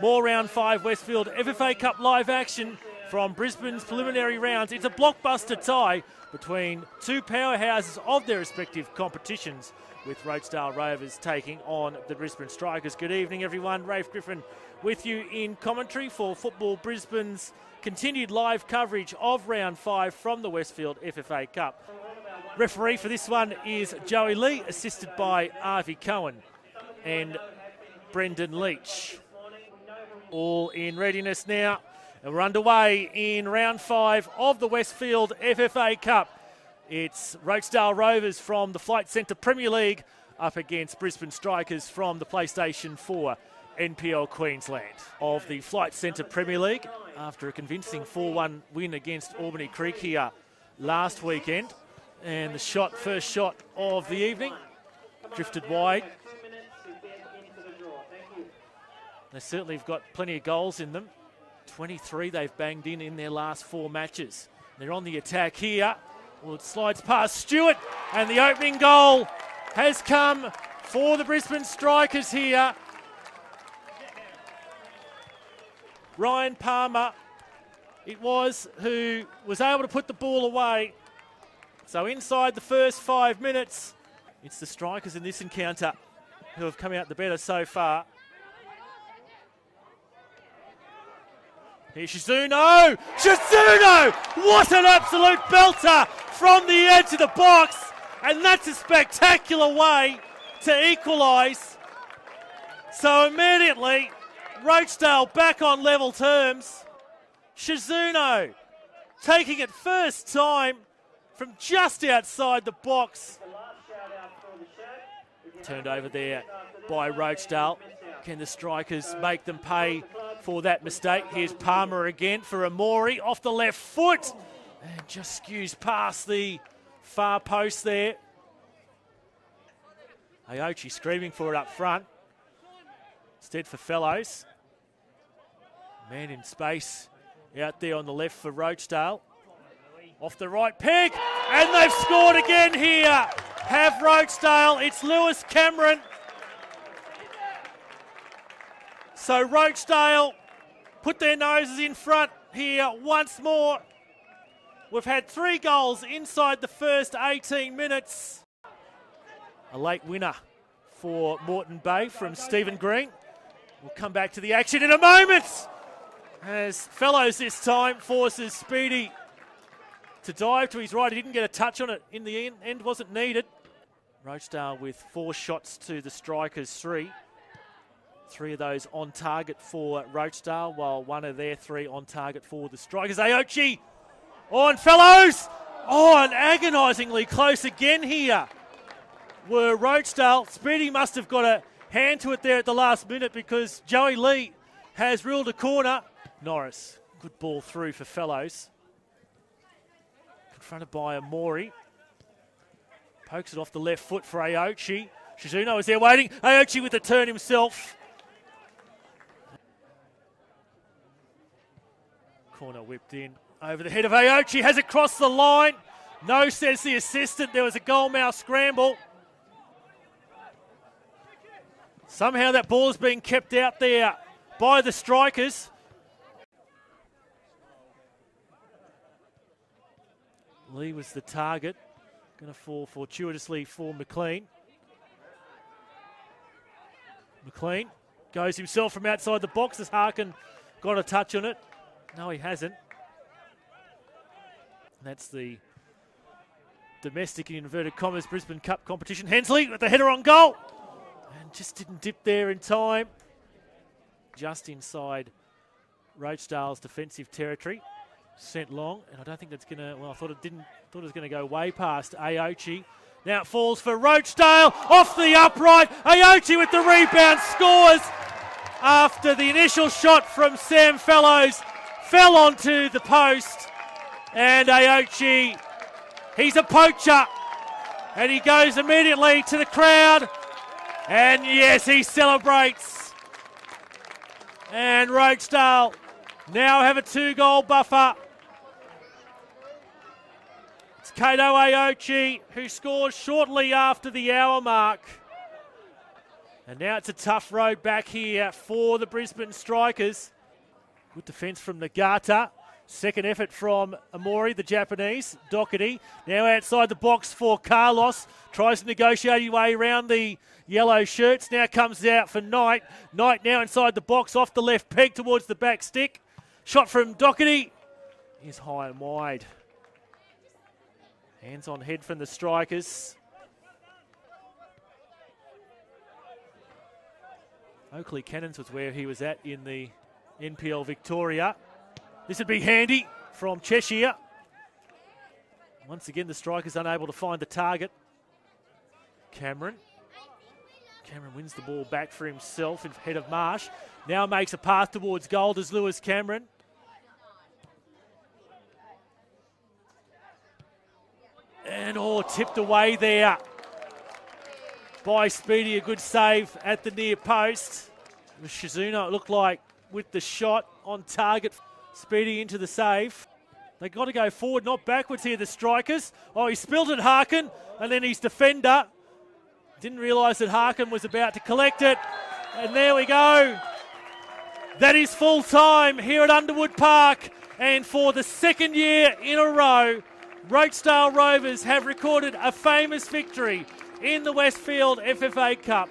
More round 5 Westfield FFA Cup live action from Brisbane's preliminary rounds. It's a blockbuster tie between two powerhouses of their respective competitions, with Rochedale Rovers taking on the Brisbane Strikers. Good evening, everyone. Rafe, Griffin with you in commentary for Football Brisbane's continued live coverage of round 5 from the Westfield FFA Cup. Referee for this one is Joey Lee, assisted by Arvie Cohen and Brendan Leach. All in readiness now, and we're underway in round 5 of the Westfield FFA Cup. It's Rochedale Rovers from the Flight Centre Premier League up against Brisbane Strikers from the PlayStation 4 NPL Queensland. Of the Flight Centre Premier League, after a convincing 4-1 win against Albany Creek here last weekend, and the first shot of the evening, drifted wide. They certainly have got plenty of goals in them. 23 they've banged in their last 4 matches. They're on the attack here. Well, it slides past Stewart, and the opening goal has come for the Brisbane Strikers here. Ryan Palmer, it was, who was able to put the ball away. So inside the first 5 minutes, it's the Strikers in this encounter who have come out the better so far. Here's Shizuno! Shizuno! What an absolute belter from the edge of the box! And that's a spectacular way to equalise. So immediately, Roachdale back on level terms. Shizuno taking it first time from just outside the box. Turned over there by Roachdale. Can the Strikers make them pay for that mistake? Here's Palmer again for Amori off the left foot, and just skews past the far post there. Aochi screaming for it up front. Instead for Fellows. Man in space out there on the left for Roachdale. Off the right peg, and they've scored again here. Have Roachdale, it's Lewis Cameron. So Roachdale put their noses in front here once more. We've had 3 goals inside the first 18 minutes. A late winner for Moreton Bay from Stephen Green. We'll come back to the action in a moment, as Fellows this time forces Speedy to dive to his right. He didn't get a touch on it in the end, wasn't needed. Roachdale with 4 shots to the Strikers 3. 3 of those on target for Roachdale, while 1 of their 3 on target for the Strikers. Aochi on Fellows. Oh, and agonisingly close again here were Roachdale. Speedy must have got a hand to it there at the last minute, because Joey Lee has ruled a corner. Norris, good ball through for Fellows. Confronted by Amori. Pokes it off the left foot for Aochi. Shizuno is there waiting. Aochi with the turn himself. Corner whipped in over the head of Aochi. Has it crossed the line? No, says the assistant. There was a goalmouth scramble. Somehow that ball is being kept out there by the Strikers. Lee was the target. Going to fall fortuitously for McLean. McLean goes himself from outside the box. Has Harkin got a touch on it? No, he hasn't. That's the domestic, in inverted commas, Brisbane Cup competition. Hensley with the header on goal. And just didn't dip there in time. Just inside Roachdale's defensive territory. Sent long, and I don't think that's going to, well, I thought it was going to go way past Aochi. Now it falls for Roachdale, off the upright. Aochi with the rebound, scores after the initial shot from Sam Fellows fell onto the post. And Aochi, he's a poacher, and he goes immediately to the crowd. And yes, he celebrates. And Roachdale now have a 2-goal buffer. It's Kato Aochi who scores shortly after the hour mark. And now it's a tough road back here for the Brisbane Strikers. Good defence from Nagata. Second effort from Amori, the Japanese. Doherty now outside the box for Carlos. Tries to negotiate his way around the yellow shirts. Now comes out for Knight. Knight now inside the box off the left peg towards the back stick. Shot from Doherty. He's high and wide. Hands on head from the Strikers. Oakley Cannons was where he was at in the NPL Victoria. This would be handy from Cheshire. Once again, the Strikers unable to find the target. Cameron wins the ball back for himself ahead of Marsh. Now makes a path towards goal as Lewis Cameron. And tipped away there by Speedy. A good save at the near post. Shizuno, it looked like, with the shot on target. Speedy into the save. They got to go forward, not backwards here, the Strikers. Oh, he spilled it, Harkin, and then his defender didn't realise that Harkin was about to collect it. And there we go. That is full time here at Underwood Park. And for the second year in a row, Rochedale Rovers have recorded a famous victory in the Westfield FFA Cup.